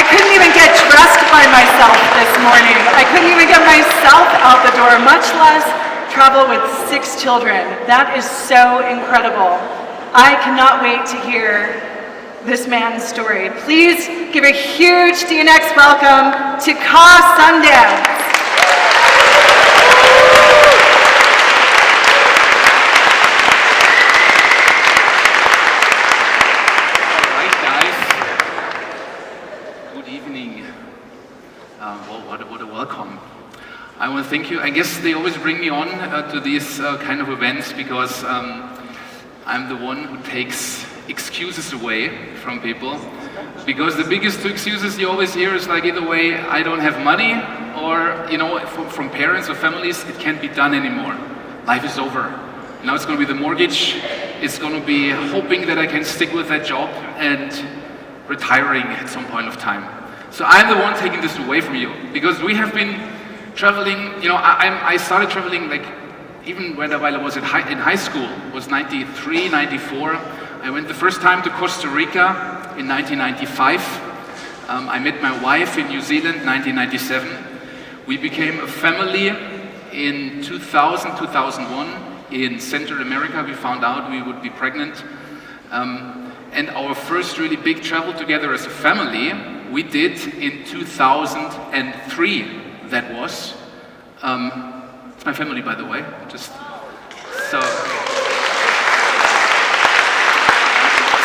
I couldn't even get dressed by myself this morning. I couldn't even get myself out the door, much less travel with 6 children. That is so incredible. I cannot wait to hear this man's story. Please give a huge DNX welcome to Sundance. What a welcome. I want to thank you. I guess they always bring me on to these kind of events because I'm the one who takes excuses away from people. Because the biggest 2 excuses you always hear is like, either way, I don't have money, or, you know, from parents or families, it can't be done anymore. Life is over. Now it's going to be the mortgage. It's going to be hoping that I can stick with that job and retiring at some point of time. So I'm the one taking this away from you, because we have been traveling, you know, I started traveling like even while I was in high school. It was 93, 94. I went the first time to Costa Rica in 1995. I met my wife in New Zealand, 1997. We became a family in 2000, 2001. In Central America, we found out we would be pregnant. And our first really big travel together as a family, we did in 2003. That was. It's my family, by the way. Just so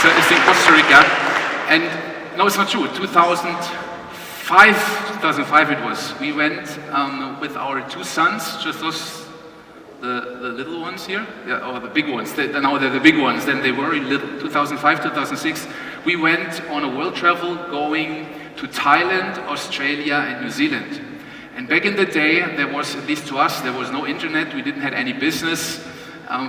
it's in Costa Rica. And no, it's not true. 2005 it was. We went with our 2 sons, just those. The little ones here, yeah, or the big ones. Now they're the big ones. Then they were in little. 2005, 2006. We went on a world travel going to Thailand, Australia, and New Zealand. And back in the day, there was, at least to us, there was no internet. We didn't have any business.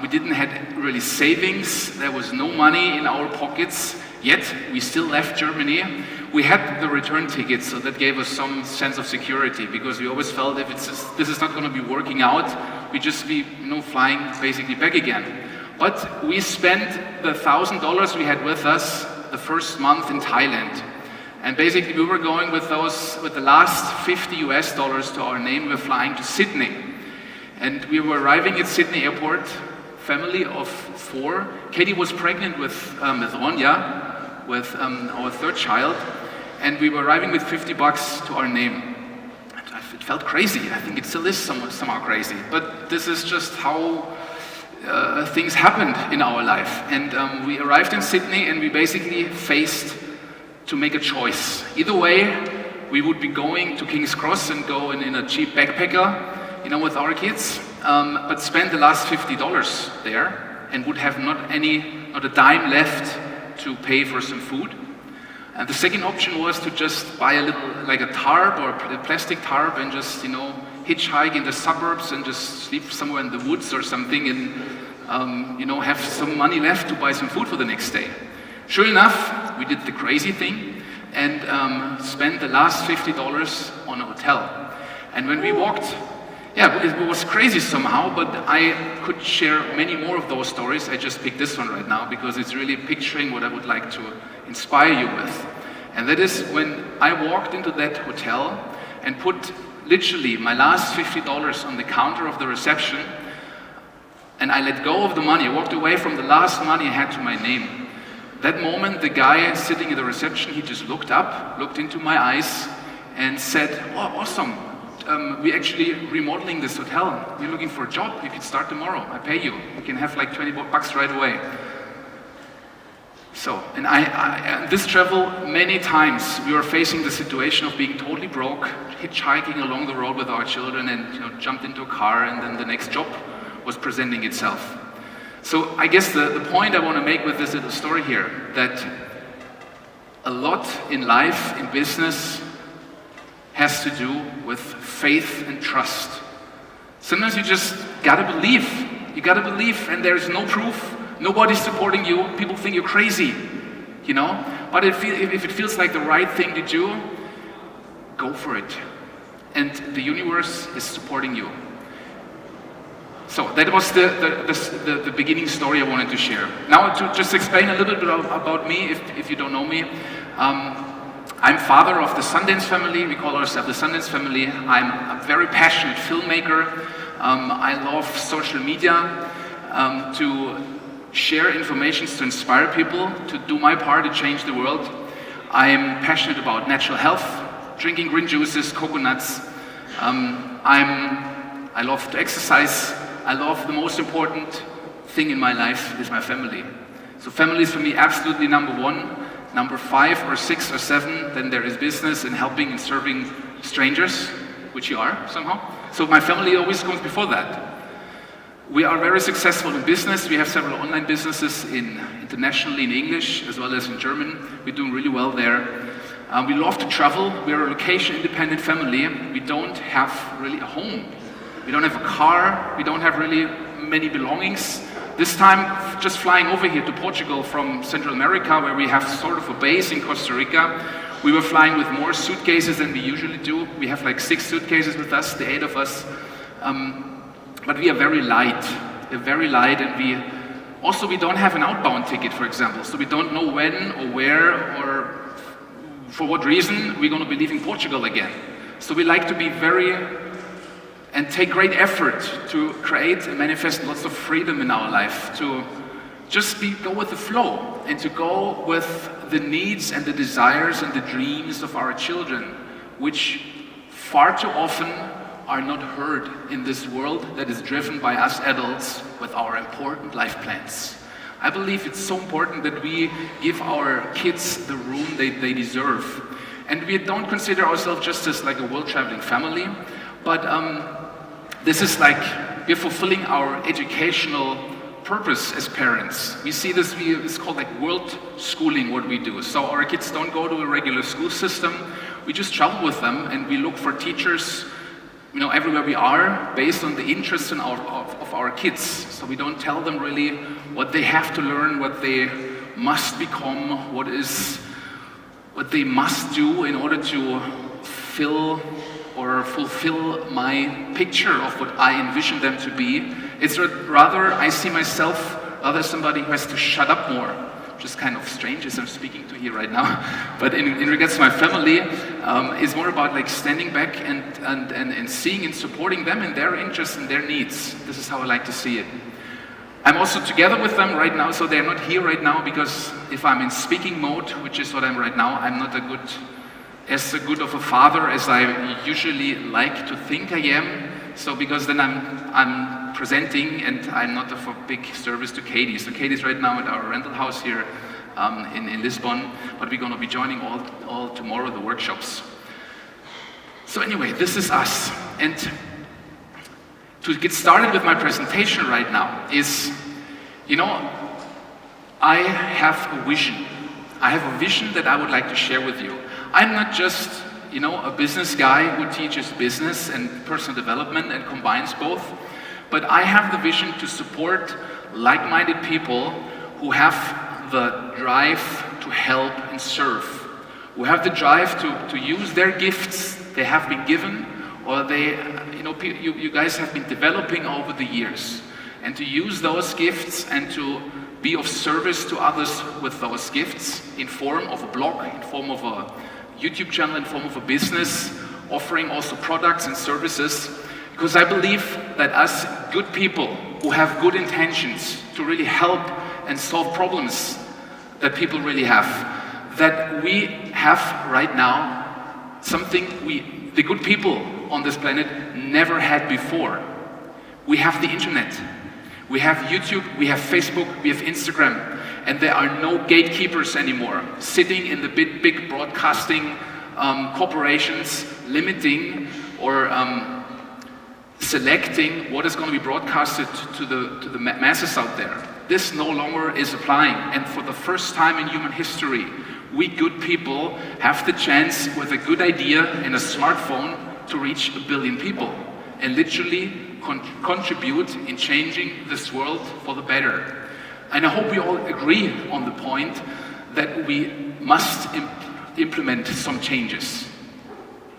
We didn't have really savings. There was no money in our pockets. Yet we still left Germany. We had the return tickets, so that gave us some sense of security, because we always felt if this is not going to be working out, we just be, you know, flying basically back again. But we spent the $1,000 we had with us the first month in Thailand, and basically we were going with the last $50 to our name. We were flying to Sydney, and we were arriving at Sydney Airport. Family of 4. Katie was pregnant with Ronja, with our 3rd child, and we were arriving with $50 to our name. It felt crazy. I think it still is somehow crazy, but this is just how things happened in our life. And we arrived in Sydney, and we basically faced to make a choice. Either way, we would be going to King's Cross and go in a cheap backpacker, you know, with our kids, but spend the last $50 there and would have not a dime left to pay for some food. And the second option was to just buy a little, like a tarp or a plastic tarp, and just, you know, hitchhike in the suburbs and just sleep somewhere in the woods or something, and you know, have some money left to buy some food for the next day. Sure enough, we did the crazy thing and spent the last $50 on a hotel. And when we walked, yeah, it was crazy somehow, but I could share many more of those stories. I just picked this one right now because it's really picturing what I would like to inspire you with. And that is when I walked into that hotel and put literally my last $50 on the counter of the reception, and I let go of the money. I walked away from the last money I had to my name. That moment, the guy sitting at the reception, he just looked up, looked into my eyes, and said, "Oh, awesome. We're actually remodeling this hotel. You're looking for a job? You can start tomorrow. I pay you. You can have like $20 right away." So, and this travel, many times we were facing the situation of being totally broke, hitchhiking along the road with our children, and, you know, jumped into a car, and then the next job was presenting itself. So I guess the point I want to make with this little story here, that a lot in life, in business, has to do with faith and trust. Sometimes you just gotta believe. You gotta believe, and there's no proof. Nobody's supporting you. People think you're crazy, you know? But if it feels like the right thing to do, go for it. And the universe is supporting you. So that was the beginning story I wanted to share. Now to just explain a little bit about me, if you don't know me. I'm father of the Sundance family. We call ourselves the Sundance family. I'm a very passionate filmmaker. I love social media to share information to inspire people, to do my part to change the world. I am passionate about natural health, drinking green juices, coconuts. I love to exercise. I love the most important thing in my life is my family. So family is for me absolutely number one. Number 5 or 6 or 7, then there is business and helping and serving strangers, which you are somehow. So my family always comes before that. We are very successful in business. We have several online businesses internationally in English as well as in German. We're doing really well there. We love to travel. We're a location-independent family. We don't have really a home. We don't have a car. We don't have really many belongings. This time, just flying over here to Portugal from Central America, where we have sort of a base in Costa Rica, we were flying with more suitcases than we usually do. We have like 6 suitcases with us, the 8 of us. But we are very light. We're very light, and we don't have an outbound ticket, for example. So we don't know when or where or for what reason we're going to be leaving Portugal again. So we like to be and take great effort to create and manifest lots of freedom in our life, to just go with the flow and to go with the needs and the desires and the dreams of our children, which far too often are not heard in this world that is driven by us adults with our important life plans. I believe it's so important that we give our kids the room they deserve. And we don't consider ourselves just as like a world-traveling family, but this is like we're fulfilling our educational purpose as parents. We see this, it's called like world schooling, what we do. So our kids don't go to a regular school system. We just travel with them and we look for teachers, everywhere we are, based on the interests of our kids. So we don't tell them really what they have to learn, what they must become, what they must do in order to fulfill my picture of what I envision them to be. It's rather, I see myself rather somebody who has to shut up more, which is kind of strange as I'm speaking to you right now. But in regards to my family, it's more about like standing back and seeing and supporting them in their interests and their needs. This is how I like to see it. I'm also together with them right now, so they're not here right now because if I'm in speaking mode, which is what I'm right now, I'm not as good of a father as I usually like to think I am. So because then I'm presenting and I'm not of a big service to Katie. So Katie's right now at our rental house here in Lisbon, but we're going to be joining all tomorrow the workshops. So anyway, this is us. And to get started with my presentation right now is, I have a vision. I have a vision that I would like to share with you. I'm not just, a business guy who teaches business and personal development and combines both, but I have the vision to support like-minded people who have the drive to help and serve, who have the drive to use their gifts they have been given, or you guys have been developing over the years, and to use those gifts and to be of service to others with those gifts in form of a blog, in form of a YouTube channel, in form of a business, offering also products and services, because I believe that us good people who have good intentions to really help and solve problems that people really have, that we have right now something the good people on this planet never had before. We have the internet. We have YouTube, we have Facebook, we have Instagram, and there are no gatekeepers anymore sitting in the big broadcasting corporations limiting or selecting what is going to be broadcasted to the masses out there. This no longer is applying, and for the first time in human history, we good people have the chance with a good idea and a smartphone to reach 1 billion people and literally contribute in changing this world for the better. And I hope we all agree on the point that we must implement some changes,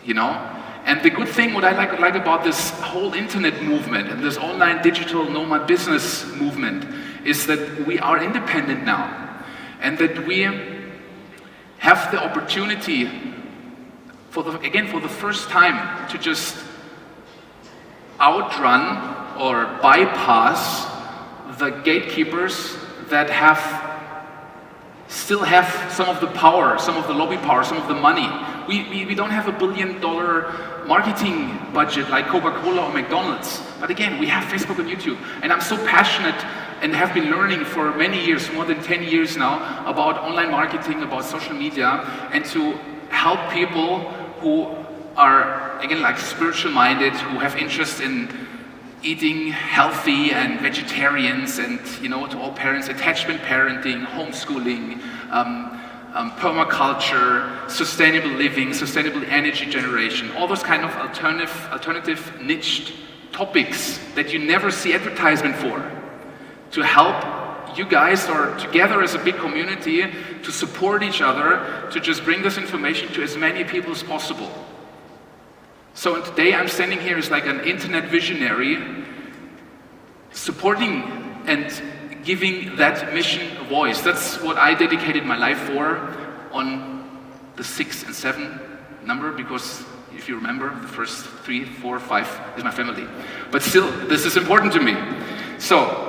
And the good thing, what I like about this whole internet movement and this online digital nomad business movement is that we are independent now, and that we have the opportunity for the first time to just outrun or bypass the gatekeepers that still have some of the power, some of the lobby power, some of the money. We don't have $1 billion marketing budget like Coca-Cola or McDonald's. But again, we have Facebook and YouTube. And I'm so passionate and have been learning for many years, more than 10 years now, about online marketing, about social media, and to help people who are, again, like spiritual minded, who have interest in eating healthy and vegetarians, and to all parents, attachment parenting, homeschooling, permaculture, sustainable living, sustainable energy generation, all those kind of alternative niched topics that you never see advertisement for, to help you guys, or together as a big community, to support each other, to just bring this information to as many people as possible. So today I'm standing here as like an internet visionary, supporting and giving that mission a voice. That's what I dedicated my life for on the 6 and 7 number, because if you remember, the first 3, 4, 5 is my family. But still, this is important to me. So,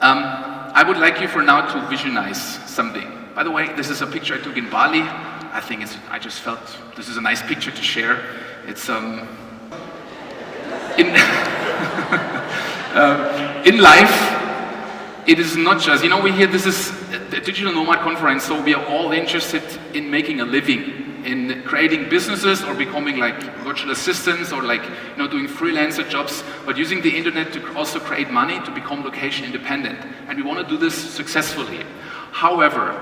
I would like you for now to visualize something. By the way, this is a picture I took in Bali. I just felt this is a nice picture to share. It's in life, it is not just, we hear this is a Digital Nomad conference, so we are all interested in making a living, in creating businesses or becoming like virtual assistants, or like, doing freelancer jobs, but using the internet to also create money, to become location independent. And we want to do this successfully. However,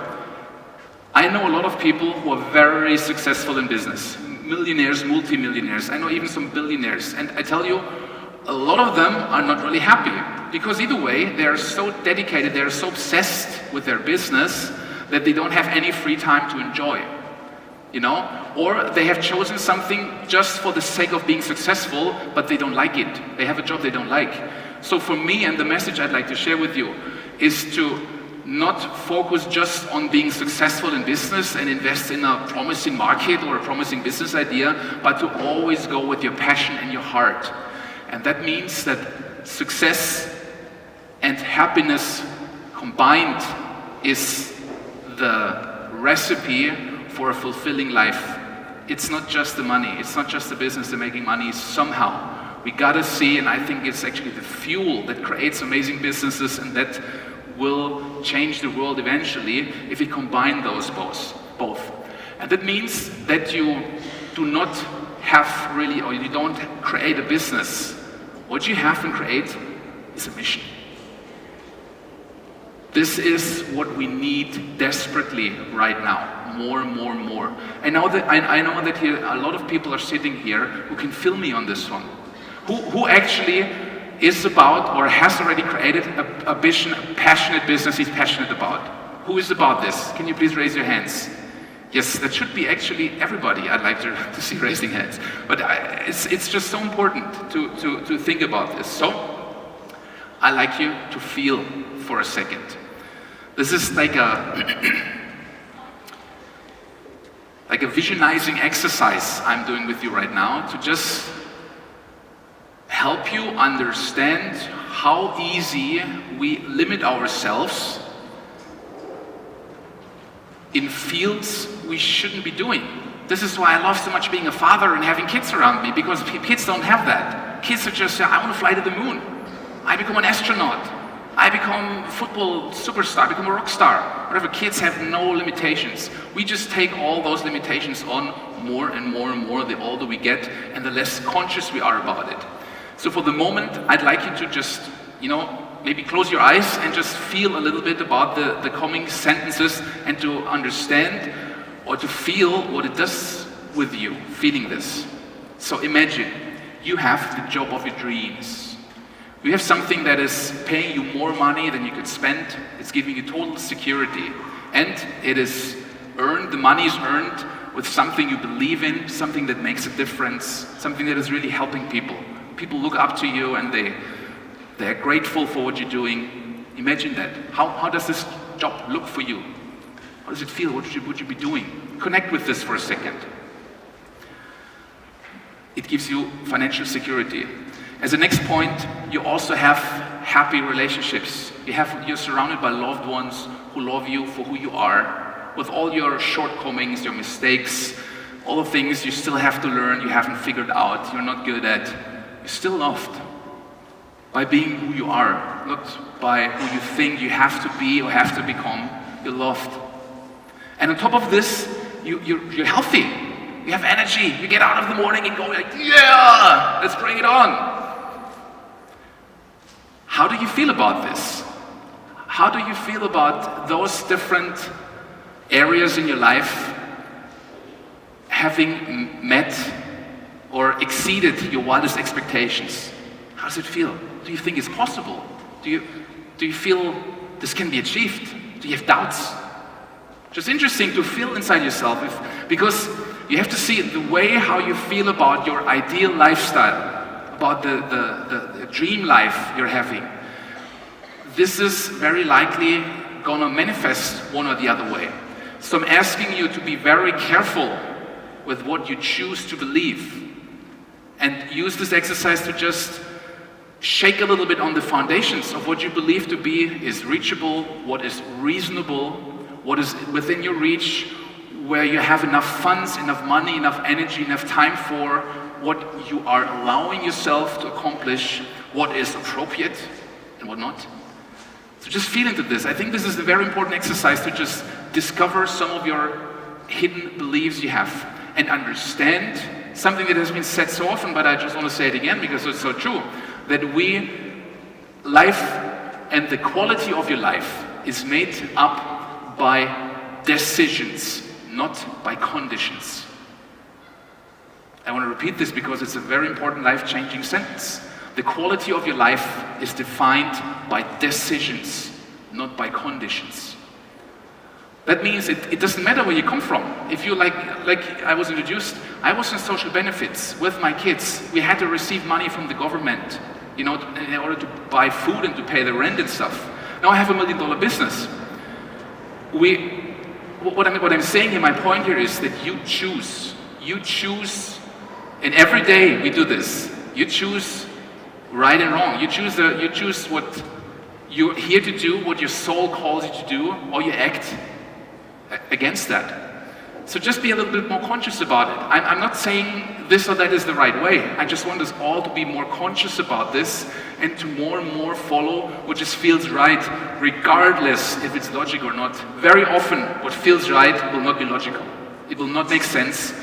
I know a lot of people who are very successful in business. Millionaires, multimillionaires, I know even some billionaires. And I tell you, a lot of them are not really happy, because either way, they are so dedicated, they are so obsessed with their business that they don't have any free time to enjoy, or they have chosen something just for the sake of being successful, but they don't like it. They have a job they don't like. So for me, and the message I'd like to share with you, is to not focus just on being successful in business and invest in a promising market or a promising business idea, but to always go with your passion and your heart. And that means that success and happiness combined is the recipe for a fulfilling life. It's not just the money, it's not just the business and making money. Somehow we gotta see, and I think it's actually the fuel that creates amazing businesses and that will change the world eventually, if we combine those both. And that means that you do not have really, or you don't create a business. What you have and create is a mission. This is what we need desperately right now, more and more and more. I know that here a lot of people are sitting here who can feel me on this one, who actually is about or has already created a vision, a passionate business he's passionate about. Who is about this? Can you please raise your hands? Yes, that should be actually everybody. I'd like to see raising hands. But it's just so important to think about this. So, I'd like you to feel for a second. This is like a visionizing exercise I'm doing with you right now, to just help you understand how easy we limit ourselves in fields we shouldn't be doing. This is why I love so much being a father and having kids around me, because kids don't have that. Kids are just, I want to fly to the moon. I become an astronaut. I become a football superstar, I become a rock star. Whatever, kids have no limitations. We just take all those limitations on more and more and more, the older we get and the less conscious we are about it. So for the moment, I'd like you to just, maybe close your eyes and just feel a little bit about the coming sentences, and to understand or to feel what it does with you, feeling this. So imagine you have the job of your dreams. You have something that is paying you more money than you could spend. It's giving you total security. And it is earned, the money is earned with something you believe in, something that makes a difference, something that is really helping people. People look up to you and they're grateful for what you're doing. Imagine that. How does this job look for you? How does it feel? What would you be doing? Connect with this for a second. It gives you financial security. As a next point, you also have happy relationships. You're surrounded by loved ones who love you for who you are, with all your shortcomings, your mistakes, all the things you still have to learn, you haven't figured out, you're not good at. You're still loved by being who you are, not by who you think you have to be or have to become. You're loved. And on top of this, you're healthy. You have energy. You get out of the morning and go like, yeah, let's bring it on. How do you feel about this? How do you feel about those different areas in your life having met or exceeded your wildest expectations? How does it feel? Do you think it's possible? Do you feel this can be achieved? Do you have doubts? Just interesting to feel inside yourself, because you have to see the way how you feel about your ideal lifestyle, about the dream life you're having. This is very likely gonna manifest one or the other way. So I'm asking you to be very careful with what you choose to believe, and use this exercise to just shake a little bit on the foundations of what you believe to be is reachable, what is reasonable, what is within your reach, where you have enough funds, enough money, enough energy, enough time for, what you are allowing yourself to accomplish, what is appropriate and what not. So just feel into this. I think this is a very important exercise to just discover some of your hidden beliefs you have and understand something that has been said so often, but I just want to say it again because it's so true, that life and the quality of your life is made up by decisions, not by conditions. I want to repeat this because it's a very important life-changing sentence. The quality of your life is defined by decisions, not by conditions. That means it doesn't matter where you come from. If you like I was introduced, I was in social benefits with my kids. We had to receive money from the government, in order to buy food and to pay the rent and stuff. Now I have $1 million business. What I'm saying here, my point here is that you choose, and every day we do this. You choose right and wrong. You choose what you're here to do, what your soul calls you to do, or you act against that. So just be a little bit more conscious about it. I'm not saying this or that is the right way. I just want us all to be more conscious about this and to more and more follow what just feels right, regardless if it's logical or not. Very often, what feels right will not be logical. It will not make sense.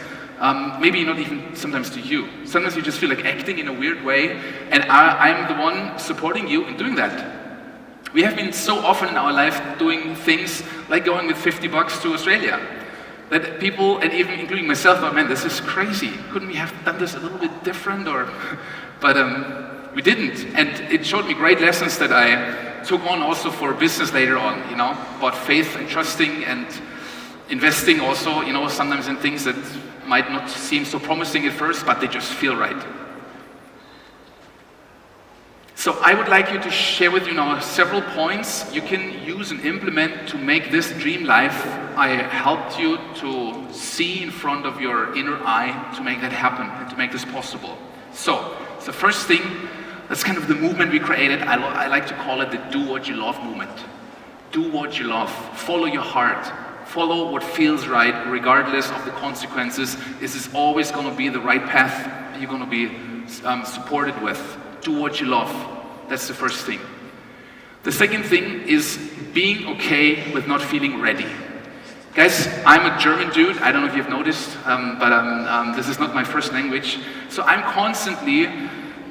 Maybe not even sometimes to you. Sometimes you just feel like acting in a weird way, and I'm the one supporting you in doing that. We have been so often in our life doing things like going with $50 to Australia, that people, and even including myself, thought, man, this is crazy. Couldn't we have done this a little bit different? But we didn't. And it showed me great lessons that I took on also for business later on, about faith and trusting and investing also, sometimes in things that might not seem so promising at first, but they just feel right. So I would like you to share with you now several points you can use and implement to make this dream life I helped you to see in front of your inner eye, to make that happen and to make this possible. So the first thing, that's kind of the movement we created. I like to call it the do what you love movement. Do what you love. Follow your heart. Follow what feels right, regardless of the consequences. This is always going to be the right path you're going to be supported with. Do what you love. That's the first thing. The second thing is being okay with not feeling ready. Guys, I'm a German dude. I don't know if you've noticed, but this is not my first language. So I'm constantly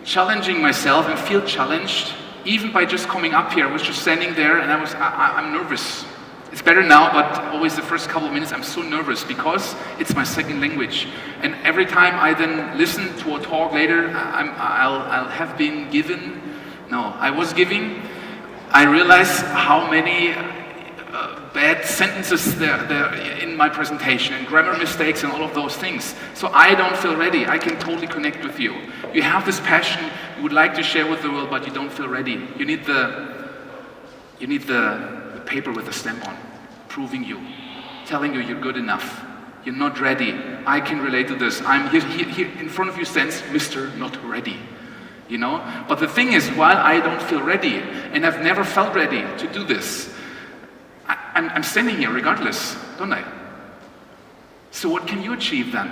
challenging myself and feel challenged, even by just coming up here. I was just standing there and I'm nervous. It's better now, but always the first couple of minutes I'm so nervous because it's my second language. And every time I then listen to a talk later, I'll have been given, I was giving, I realize how many bad sentences there in my presentation and grammar mistakes and all of those things. So I don't feel ready. I can totally connect with you. You have this passion you would like to share with the world, but you don't feel ready. You need the paper with a stamp on, proving you. telling you you're good enough. You're not ready. I can relate to this. I'm here in front of you stands Mr. Not Ready. You know? But the thing is, while I don't feel ready, and I've never felt ready to do this, I'm standing here regardless, don't I? So what can you achieve then?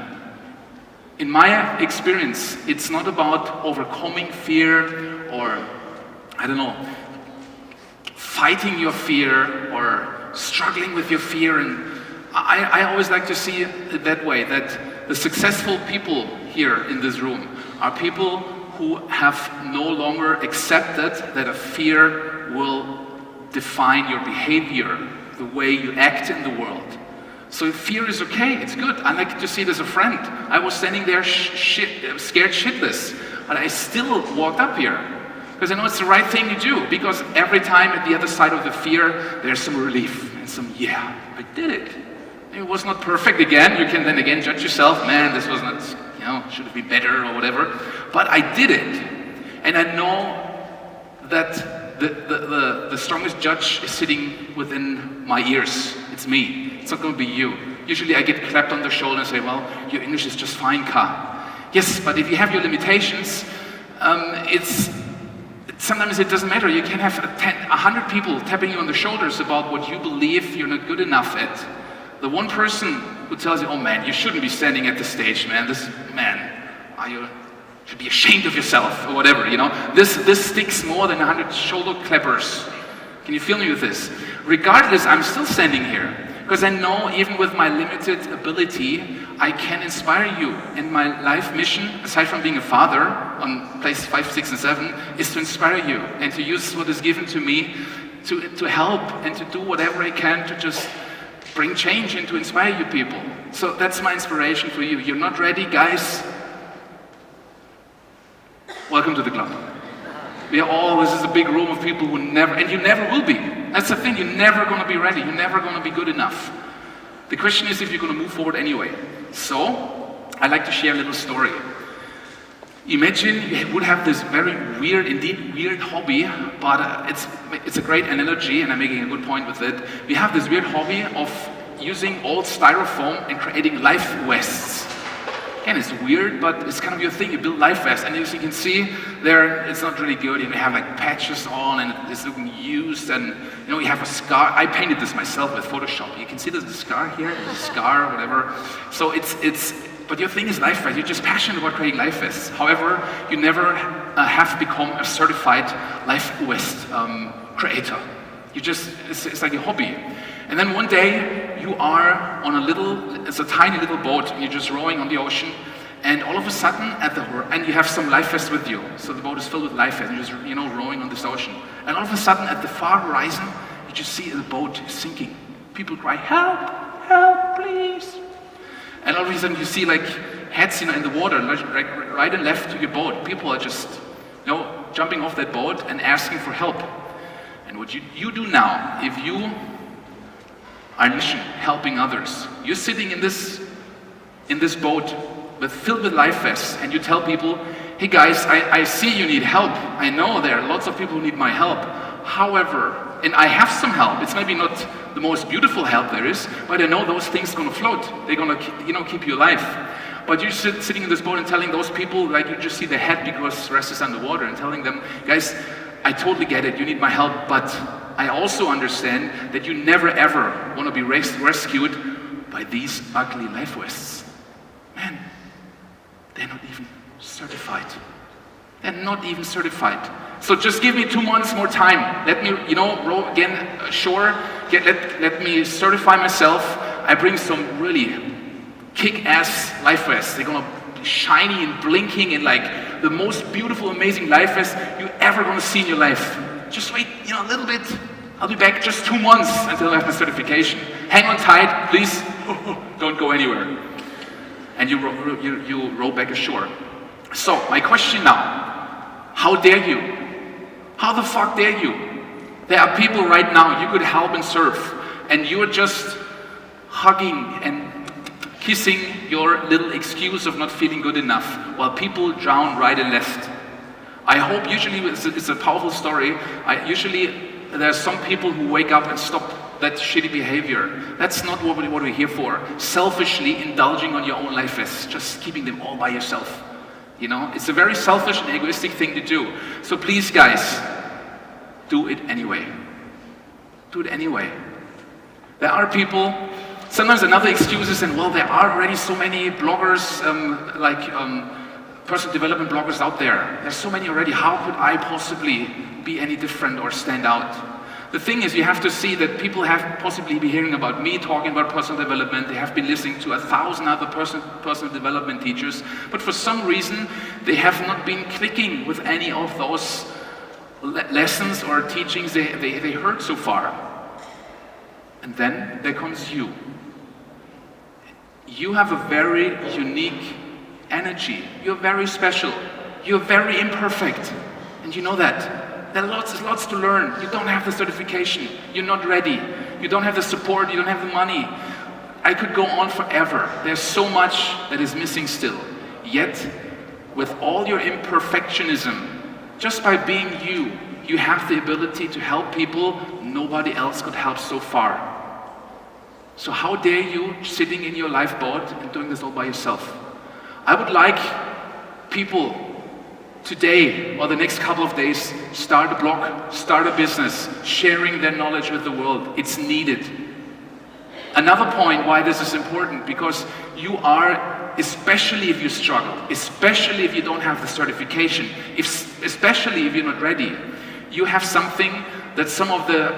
In my experience, it's not about overcoming fear or, I don't know, fighting your fear or struggling with your fear. And I always like to see it that way, that the successful people here in this room are people who have no longer accepted that a fear will define your behavior, the way you act in the world. So fear is okay, it's good. I like to see it as a friend. I was standing there scared shitless, but I still walked up here. Because I know it's the right thing to do, because every time at the other side of the fear, there's some relief and some, yeah, I did it. It was not perfect again. You can then again judge yourself, man, this was not, you know, should have been better or whatever. But I did it. And I know that the strongest judge is sitting within my ears. It's me. It's not going to be you. Usually I get clapped on the shoulder and say, well, your English is just fine, Ka. Yes, but if you have your limitations, sometimes it doesn't matter. You can have 100 people tapping you on the shoulders about what you believe you're not good enough at. The one person who tells you, oh man, you shouldn't be standing at the stage, man. You should be ashamed of yourself or whatever, you know. This sticks more than 100 shoulder clappers. Can you feel me with this? Regardless, I'm still standing here because I know even with my limited ability, I can inspire you. And my life mission, aside from being a father on place 5, 6, and 7, is to inspire you and to use what is given to me to help and to do whatever I can to just bring change and to inspire you people. So that's my inspiration for you. You're not ready, guys? Welcome to the club. This is a big room of people who never, and you never will be. That's the thing, you're never going to be ready. You're never going to be good enough. The question is if you're going to move forward anyway. So, I'd like to share a little story. Imagine you would have this very weird hobby, but it's a great analogy, and I'm making a good point with it. We have this weird hobby of using old styrofoam and creating life vests. Again, it's weird, but it's kind of your thing. You build life vests, and as you can see, it's not really good. You have like patches on, and it's looking used, and you know you have a scar. I painted this myself with Photoshop. You can see there's a scar here, there's a scar, whatever. So but your thing is life vests. You're just passionate about creating life vests. However, you never have become a certified life vest creator. It's like a hobby. And then one day, you are on it's a tiny little boat, and you're just rowing on the ocean, and all of a sudden, and you have some life vests with you. So the boat is filled with life vests, and you're just, rowing on this ocean. And all of a sudden, at the far horizon, you just see the boat sinking. People cry, help, help, please. And all of a sudden, you see like heads, in the water, right and left to your boat. People are just, jumping off that boat and asking for help. And what you do now, if you are helping others, you're sitting in this boat filled with life vests, and you tell people, hey guys, I see you need help. I know there are lots of people who need my help. However, and I have some help. It's maybe not the most beautiful help there is, but I know those things are going to float. They're going to keep you alive. But you're sitting in this boat and telling those people, like you just see the head because the rest is underwater, and telling them, guys, I totally get it, you need my help, but I also understand that you never ever want to be rescued by these ugly life vests. Man, they're not even certified. They're not even certified. So just give me 2 months more time. Let me, row again ashore. Let me certify myself. I bring some really kick-ass life vests. They're gonna be shiny and blinking and like the most beautiful, amazing life vests you ever gonna see in your life. Just wait, a little bit. I'll be back just 2 months until I have my certification. Hang on tight, please. Don't go anywhere. And you row back ashore. So my question now: how dare you? How the fuck dare you? There are people right now you could help and serve, and you're just hugging and kissing your little excuse of not feeling good enough while people drown right and left. I hope, usually it's a powerful story, usually there are some people who wake up and stop that shitty behavior. That's not what we're here for. Selfishly indulging on your own life is just keeping them all by yourself. You know, it's a very selfish and egoistic thing to do. So please, guys, do it anyway. Do it anyway. There are people, sometimes another excuse is, and well, there are already so many bloggers, personal development bloggers out there. There's so many already. How could I possibly be any different or stand out? The thing is, you have to see that people have possibly been hearing about me talking about personal development. They have been listening to 1,000 other personal development teachers, but for some reason, they have not been clicking with any of those lessons or teachings they heard so far. And then there comes you. You have a very unique energy. You're very special. You're very imperfect. And you know that. There's lots to learn. You don't have the certification. You're not ready. You don't have the support. You don't have the money. I could go on forever. There's so much that is missing still. Yet, with all your imperfectionism, just by being you, you have the ability to help people nobody else could help so far. So how dare you sitting in your lifeboat and doing this all by yourself? I would like people today or the next couple of days start a blog, start a business, sharing their knowledge with the world. It's needed. Another point why this is important, because you are, especially if you struggle, especially if you don't have the certification, especially if you're not ready, you have something that some of the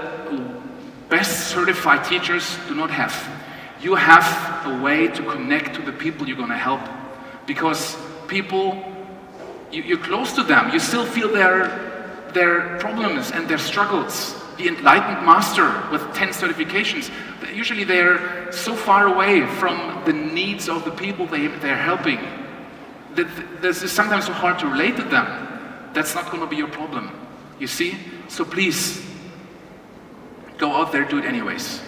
best certified teachers do not have. You have a way to connect to the people you're going to help, because people, you're close to them. You still feel their problems and their struggles. The enlightened master with 10 certifications, usually they're so far away from the needs of the people they're helping. This is sometimes so hard to relate to them. That's not going to be your problem. You see? So please, go out there, do it anyways.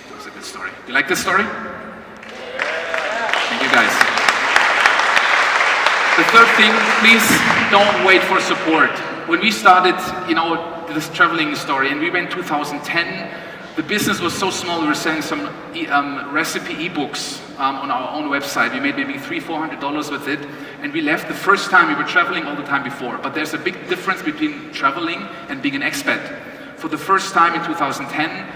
That was a good story. You like this story? Thank you, guys. The third thing, please don't wait for support. When we started, this traveling story, and we went 2010, the business was so small, we were selling some recipe ebooks on our own website. We made maybe $300-400 with it, and we left the first time. We were traveling all the time before, but there's a big difference between traveling and being an expat. For the first time in 2010,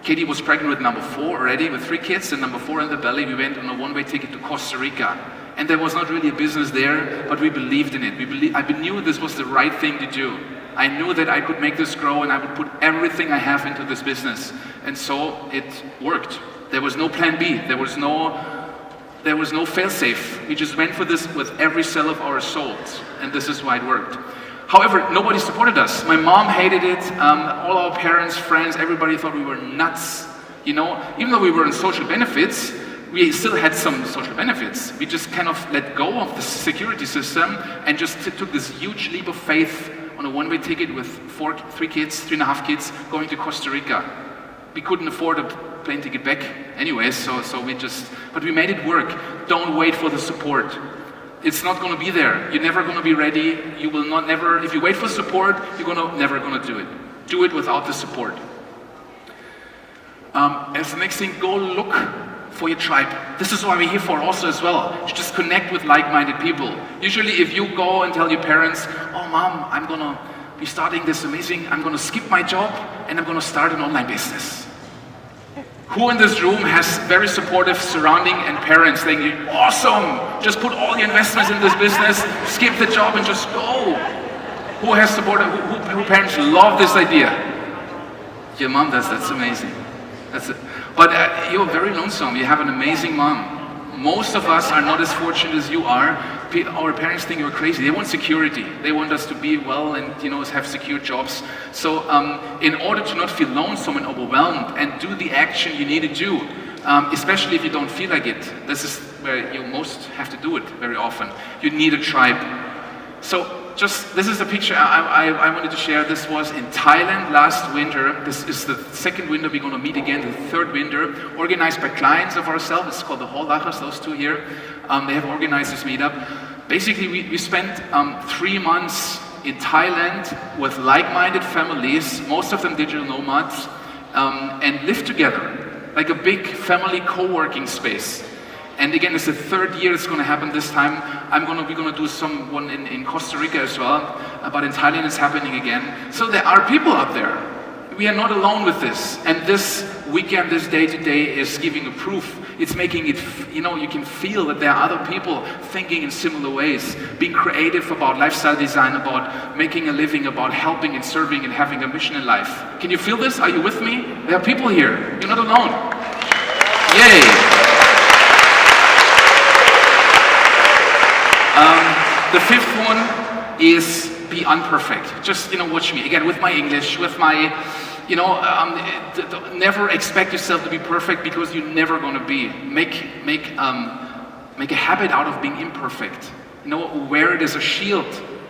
Katie was pregnant with number 4 already, with 3 kids, and number 4 in the belly. We went on a one-way ticket to Costa Rica. And there was not really a business there, but we believed in it. I knew this was the right thing to do. I knew that I could make this grow, and I would put everything I have into this business. And so it worked. There was no plan B. There was no fail-safe. We just went for this with every cell of our souls, and this is why it worked. However, nobody supported us. My mom hated it. All our parents, friends, everybody thought we were nuts. Even though we were on social benefits, we still had some social benefits. We just kind of let go of the security system and just took this huge leap of faith on a one-way ticket with 3 kids, 3.5 kids, going to Costa Rica. We couldn't afford a plane ticket back anyway, but we made it work. Don't wait for the support. It's not going to be there. You're never going to be ready. You will not never, if you wait for support, you're never going to do it. Do it without the support. As the next thing, go look for your tribe. This is what we're here for also as well. You just connect with like-minded people. Usually if you go and tell your parents, oh mom, I'm going to be starting this I'm going to skip my job and I'm going to start an online business. Who in this room has very supportive surrounding and parents saying, awesome, just put all your investments in this business, skip the job and just go? Who has support? Who parents love this idea? Your mom does, that's amazing. That's it. But you're very lonesome, you have an amazing mom. Most of us are not as fortunate as you are. Our parents think you're crazy. They want security. They want us to be well and have secure jobs. So in order to not feel lonesome and overwhelmed and do the action you need to do, especially if you don't feel like it, this is where you most have to do it very often. You need a tribe. So this is a picture I wanted to share. This was in Thailand last winter. This is the second winter we're going to meet again, the third winter, organized by clients of ourselves. It's called the Hollachers, those two here. They have organized this meetup. Basically, we spent 3 months in Thailand with like-minded families, most of them digital nomads, and live together, like a big family co-working space. And again, it's the third year it's going to happen this time. We're going to do one in Costa Rica as well, but in Thailand it's happening again. So there are people out there. We are not alone with this. And this weekend, this day to day is giving a proof. It's making it, you can feel that there are other people thinking in similar ways, being creative about lifestyle design, about making a living, about helping and serving and having a mission in life. Can you feel this? Are you with me? There are people here. You're not alone. Yay. The fifth one is be unperfect. Just, watch me. Again, with my English, with my, never expect yourself to be perfect because you're never going to be. Make a habit out of being imperfect. Wear it as a shield.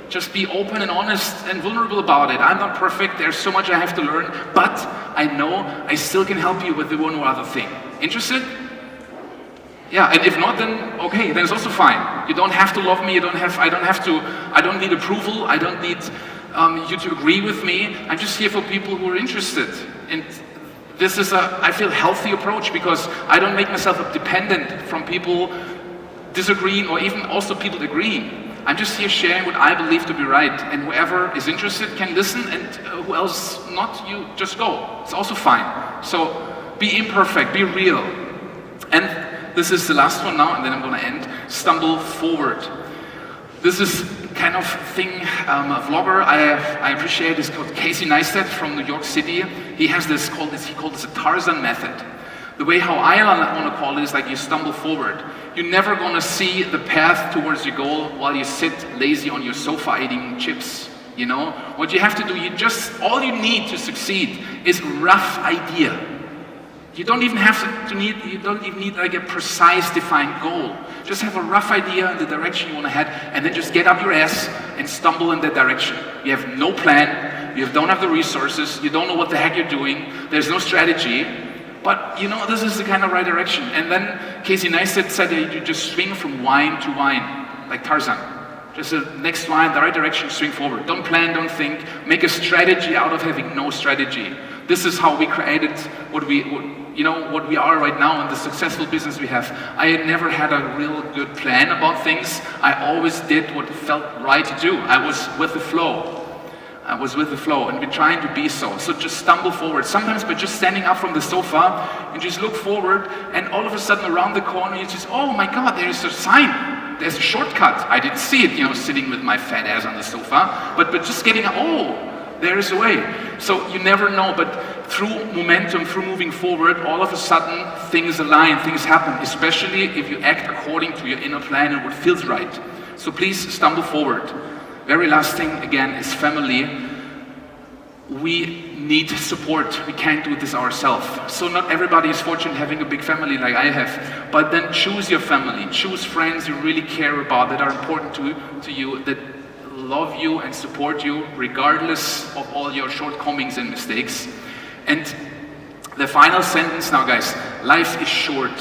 Just be open and honest and vulnerable about it. I'm not perfect. There's so much I have to learn, but I know I still can help you with the one or other thing. Interested? Yeah, and if not, then okay, then it's also fine. You don't have to love me, I don't need approval, I don't need you to agree with me. I'm just here for people who are interested. And this is I feel, healthy approach because I don't make myself dependent from people disagreeing or even also people agreeing. I'm just here sharing what I believe to be right. And whoever is interested can listen, and who else not, you just go. It's also fine. So be imperfect, be real. And this is the last one now, and then I'm going to end. Stumble forward. This is kind of thing, a vlogger I appreciate is called Casey Neistat from New York City. He has he called this a Tarzan method. The way how I want to call it is like you stumble forward. You're never going to see the path towards your goal while you sit lazy on your sofa eating chips. What you have to do, all you need to succeed is a rough idea. You don't even need like a precise defined goal. Just have a rough idea in the direction you want to head, and then just get up your ass and stumble in that direction. You have no plan, you don't have the resources, you don't know what the heck you're doing, there's no strategy, but this is the kind of right direction. And then Casey Neistat said that you just swing from wine to wine, like Tarzan. Just the next wine, the right direction, swing forward. Don't plan, don't think, make a strategy out of having no strategy. This is how we created what we are right now in the successful business we have. I had never had a real good plan about things. I always did what felt right to do. I was with the flow. And we're trying to be so. So just stumble forward. Sometimes by just standing up from the sofa and just look forward, and all of a sudden around the corner you just, oh my God, there's a sign. There's a shortcut. I didn't see it, sitting with my fat ass on the sofa. But just getting, there is a way. So you never know, but through momentum, through moving forward, all of a sudden things align, things happen, especially if you act according to your inner plan and what feels right. So please stumble forward. Very last thing, again, is family. We need support. We can't do this ourselves. So not everybody is fortunate having a big family like I have, but then choose your family. Choose friends you really care about, that are important to you, that love you and support you regardless of all your shortcomings and mistakes. And the final sentence now, guys, life is short.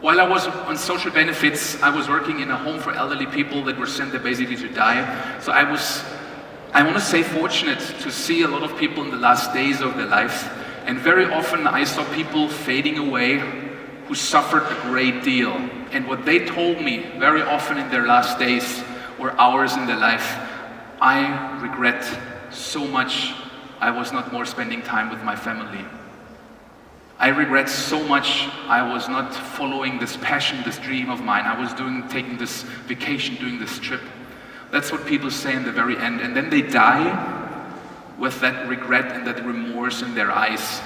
While I was on social benefits, I was working in a home for elderly people that were sent there basically to die. So I want to say fortunate to see a lot of people in the last days of their life. And very often I saw people fading away who suffered a great deal. And what they told me very often in their last days or hours in their life, I regret so much I was not more spending time with my family. I regret so much I was not following this passion, this dream of mine. I was taking this vacation, doing this trip. That's what people say in the very end. And then they die with that regret and that remorse in their eyes.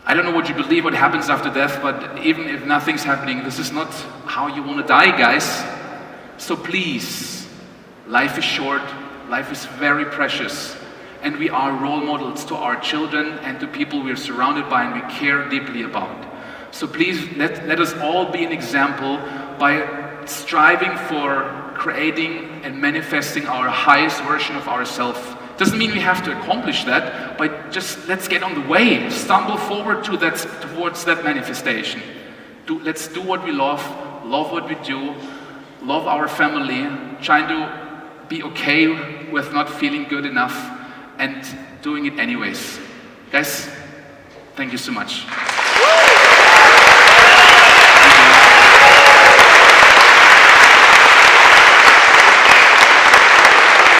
I don't know what you believe, what happens after death, but even if nothing's happening, this is not how you want to die, guys. So please, life is short, life is very precious. And we are role models to our children and to people we are surrounded by and we care deeply about. So please let us all be an example by striving for creating and manifesting our highest version of ourselves. Doesn't mean we have to accomplish that, but just let's get on the way, stumble forward towards that manifestation. Let's do what we love what we do, love our family, trying to be okay with not feeling good enough, and doing it anyways. Guys, Thank you so much.